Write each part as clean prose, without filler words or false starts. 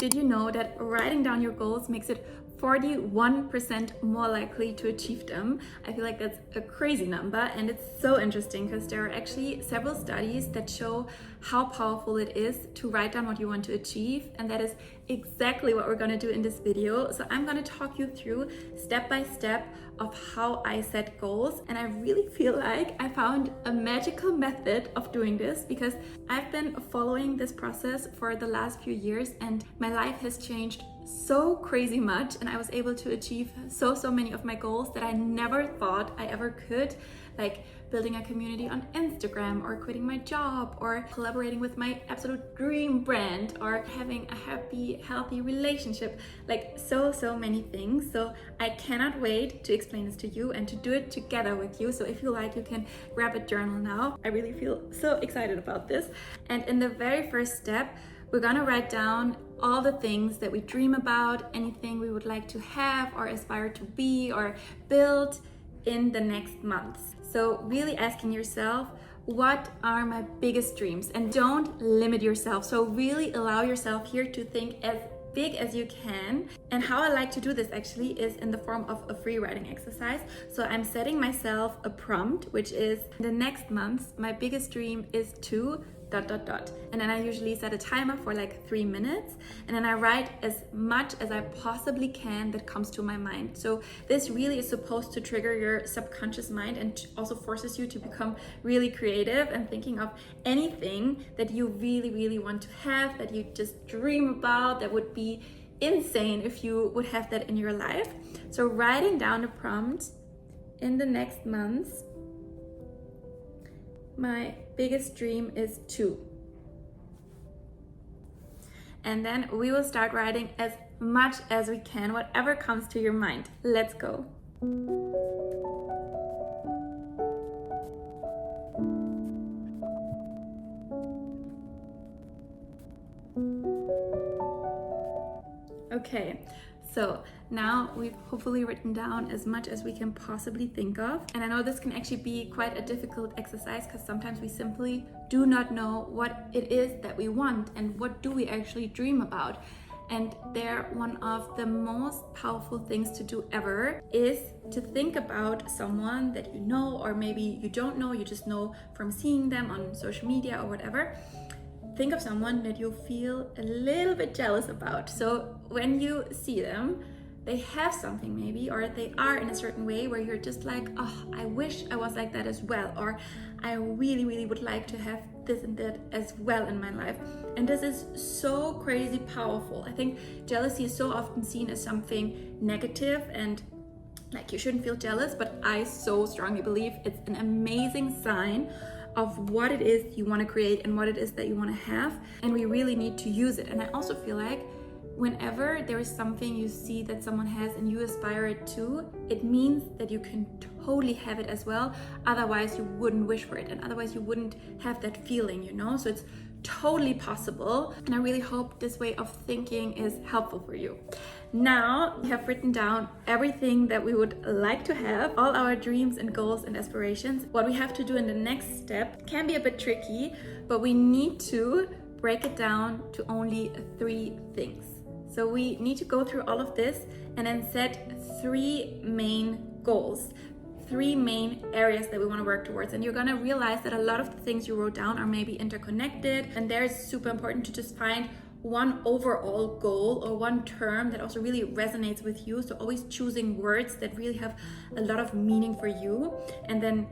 Did you know that writing down your goals makes it 41% more likely to achieve them? I feel like that's a crazy number, and it's so interesting because there are actually several studies that show how powerful it is to write down what you want to achieve, and that is exactly what we're going to do in this video. So I'm going to talk you through step by step of how I set goals, and I really feel like I found a magical method of doing this because I've been following this process for the last few years and my life has changed so crazy much, and I was able to achieve so many of my goals that I never thought I ever could, like building a community on Instagram, or quitting my job, or collaborating with my absolute dream brand, or having a happy, healthy relationship, like so many things. So I cannot wait to explain this to you and to do it together with you. So if you like, you can grab a journal now. I really feel so excited about this. And in the very first step, we're gonna write down all the things that we dream about, anything we would like to have or aspire to be or build in the next months. So really asking yourself, what are my biggest dreams? And don't limit yourself. So really allow yourself here to think as big as you can. And how I like to do this actually is in the form of a free writing exercise. So I'm setting myself a prompt, which is the next month, my biggest dream is to ... And then I usually set a timer for like 3 minutes, and then I write as much as I possibly can that comes to my mind. So this really is supposed to trigger your subconscious mind and also forces you to become really creative and thinking of anything that you really want to have, that you just dream about, that would be insane if you would have that in your life. So writing down a prompt in the next months. My biggest dream is to. And then we will start writing as much as we can, whatever comes to your mind. Let's go. Okay. So now we've hopefully written down as much as we can possibly think of. And I know this can actually be quite a difficult exercise because sometimes we simply do not know what it is that we want and what do we actually dream about. And there, one of the most powerful things to do ever is to think about someone that you know, or maybe you don't know, you just know from seeing them on social media or whatever. Think of someone that you feel a little bit jealous about. So when you see them, they have something maybe, or they are in a certain way where you're just like, oh, I wish I was like that as well, or I really would like to have this and that as well in my life. And this is so crazy powerful. I think jealousy is so often seen as something negative and like you shouldn't feel jealous, but I so strongly believe it's an amazing sign of what it is you want to create and what it is that you want to have, and we really need to use it. And I also feel like whenever there is something you see that someone has and you aspire it to, it means that you can totally have it as well. Otherwise you wouldn't wish for it, and otherwise you wouldn't have that feeling, you know? So it's totally possible, and I really hope this way of thinking is helpful for you. Now we have written down everything that we would like to have, all our dreams and goals and aspirations. What we have to do in the next step can be a bit tricky, but we need to break it down to only 3 things. So we need to go through all of this and then set 3 main goals, 3 main areas that we want to work towards. And you're going to realize that a lot of the things you wrote down are maybe interconnected, and there it's super important to just find one overall goal or one term that also really resonates with you. So always choosing words that really have a lot of meaning for you, and then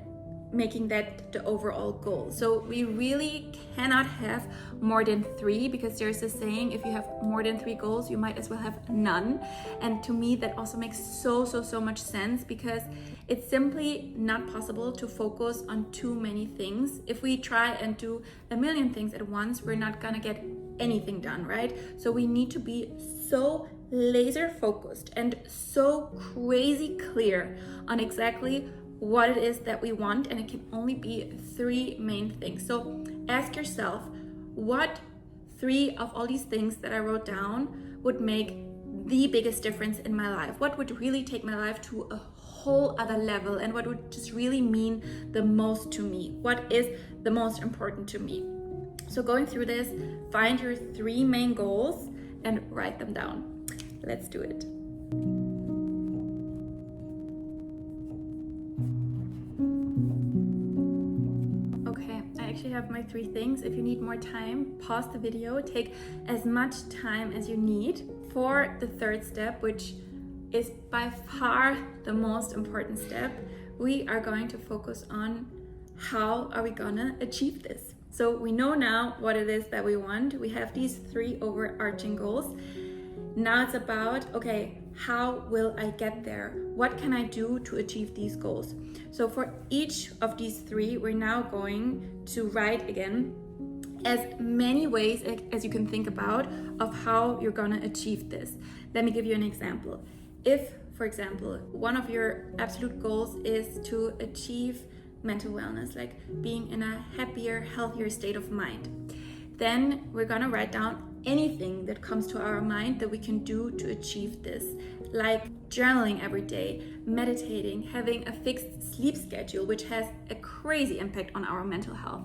making that the overall goal. So we really cannot have more than 3, because there's a saying, if you have more than 3 goals, you might as well have none. And to me, that also makes so much sense, because it's simply not possible to focus on too many things. If we try and do a million things at once, we're not gonna get anything done, right? So we need to be so laser focused and so crazy clear on exactly what it is that we want, and it can only be 3 main things. So ask yourself, what 3 of all these things that I wrote down would make the biggest difference in my life? What would really take my life to a whole other level, and what would just really mean the most to me? What is the most important to me? So going through this, find your 3 main goals and write them down. Let's do it. Okay, I actually have my 3 things. If you need more time, pause the video, take as much time as you need. For the 3rd step, which is by far the most important step, we are going to focus on how are we gonna achieve this. So we know now what it is that we want. We have these 3 overarching goals. Now it's about, okay, how will I get there? What can I do to achieve these goals? So for each of these 3, we're now going to write again as many ways as you can think about of how you're gonna achieve this. Let me give you an example. If, for example, one of your absolute goals is to achieve mental wellness, like being in a happier, healthier state of mind, then we're gonna write down anything that comes to our mind that we can do to achieve this, like journaling every day, meditating, having a fixed sleep schedule, which has a crazy impact on our mental health,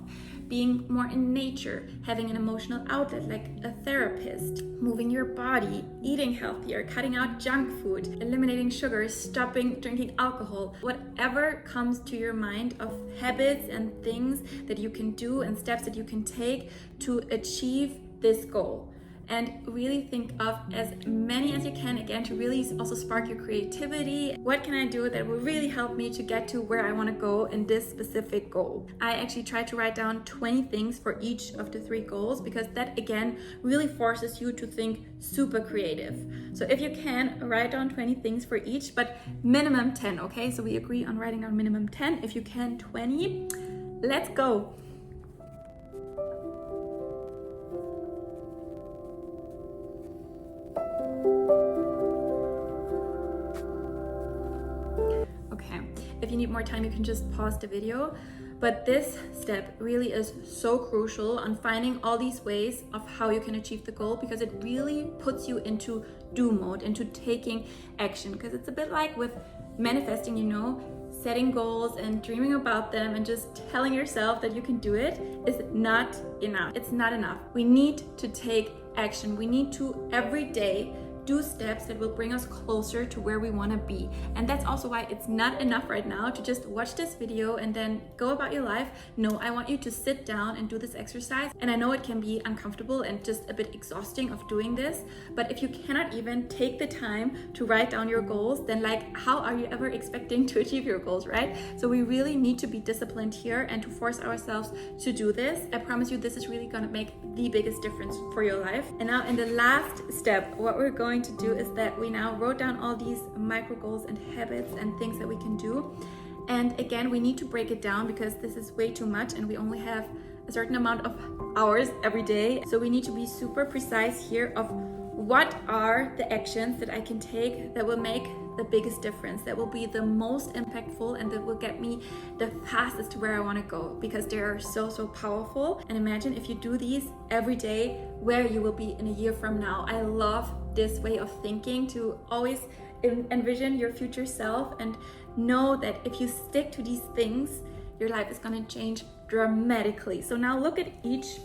being more in nature, having an emotional outlet like a therapist, moving your body, eating healthier, cutting out junk food, eliminating sugar, stopping drinking alcohol, whatever comes to your mind of habits and things that you can do and steps that you can take to achieve this goal. And really think of as many as you can, again, to really also spark your creativity. What can I do that will really help me to get to where I want to go in this specific goal? I actually tried to write down 20 things for each of the 3 goals, because that again really forces you to think super creative. So if you can, write down 20 things for each, but minimum 10, okay? So we agree on writing down minimum 10. If you can, 20. Let's go. If you need more time, you can just pause the video. But this step really is so crucial on finding all these ways of how you can achieve the goal, because it really puts you into do mode, into taking action. Because it's a bit like with manifesting, you know, setting goals and dreaming about them and just telling yourself that you can do it is not enough. It's not enough. We need to take action. We need to every day do steps that will bring us closer to where we want to be. And that's also why it's not enough right now to just watch this video and then go about your life. No, I want you to sit down and do this exercise. And I know it can be uncomfortable and just a bit exhausting of doing this, but if you cannot even take the time to write down your goals, then like, how are you ever expecting to achieve your goals, right? So we really need to be disciplined here and to force ourselves to do this. I promise you, this is really gonna make the biggest difference for your life. And now in the last step, what we're going to do is that we now wrote down all these micro goals and habits and things that we can do. And again, we need to break it down because this is way too much and we only have a certain amount of hours every day. So we need to be super precise here of what are the actions that I can take that will make the biggest difference, that will be the most impactful, and that will get me the fastest to where I want to go, because they are so powerful. And imagine if you do these every day, where you will be in a year from now. I love this way of thinking, to always envision your future self and know that if you stick to these things, your life is going to change dramatically. So now look at each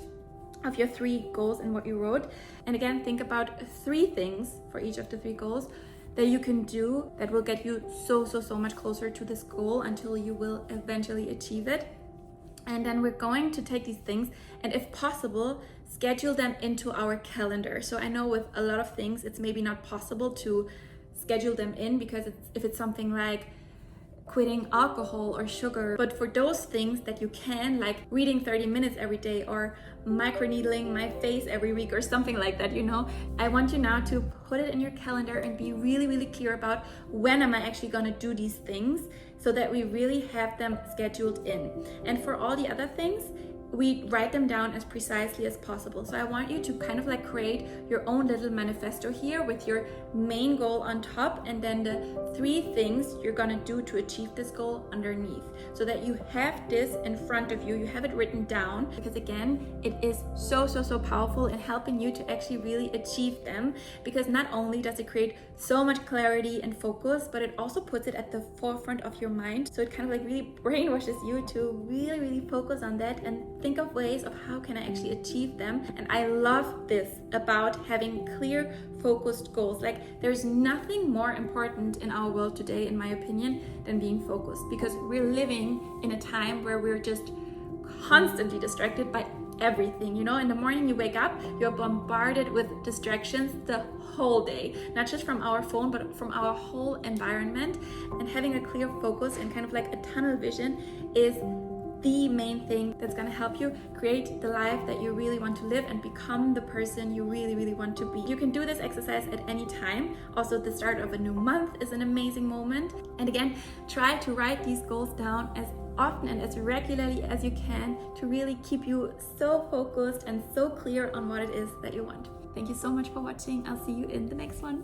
of your 3 goals and what you wrote, and again think about 3 things for each of the 3 goals that you can do that will get you so much closer to this goal until you will eventually achieve it. And then we're going to take these things and, if possible, schedule them into our calendar. So I know with a lot of things it's maybe not possible to schedule them in, because if it's something like quitting alcohol or sugar, but for those things that you can, like reading 30 minutes every day or microneedling my face every week or something like that, you know, I want you now to put it in your calendar and be really clear about when am I actually going to do these things, so that we really have them scheduled in. And for all the other things, we write them down as precisely as possible. So I want you to kind of like create your own little manifesto here with your main goal on top, and then the 3 things you're gonna do to achieve this goal underneath, so that you have this in front of you, you have it written down, because again, it is so powerful in helping you to actually really achieve them, because not only does it create so much clarity and focus, but it also puts it at the forefront of your mind. So it kind of like really brainwashes you to really focus on that and think of ways of how can I actually achieve them. And I love this about having clear, focused goals. Like, there's nothing more important in our world today, in my opinion, than being focused, because we're living in a time where we're just constantly distracted by everything. You know, in the morning you wake up, you're bombarded with distractions the whole day, not just from our phone, but from our whole environment. And having a clear focus and kind of like a tunnel vision is the main thing that's going to help you create the life that you really want to live and become the person you really, really want to be. You can do this exercise at any time. Also, the start of a new month is an amazing moment. And again, try to write these goals down as often and as regularly as you can to really keep you so focused and so clear on what it is that you want. Thank you so much for watching. I'll see you in the next one.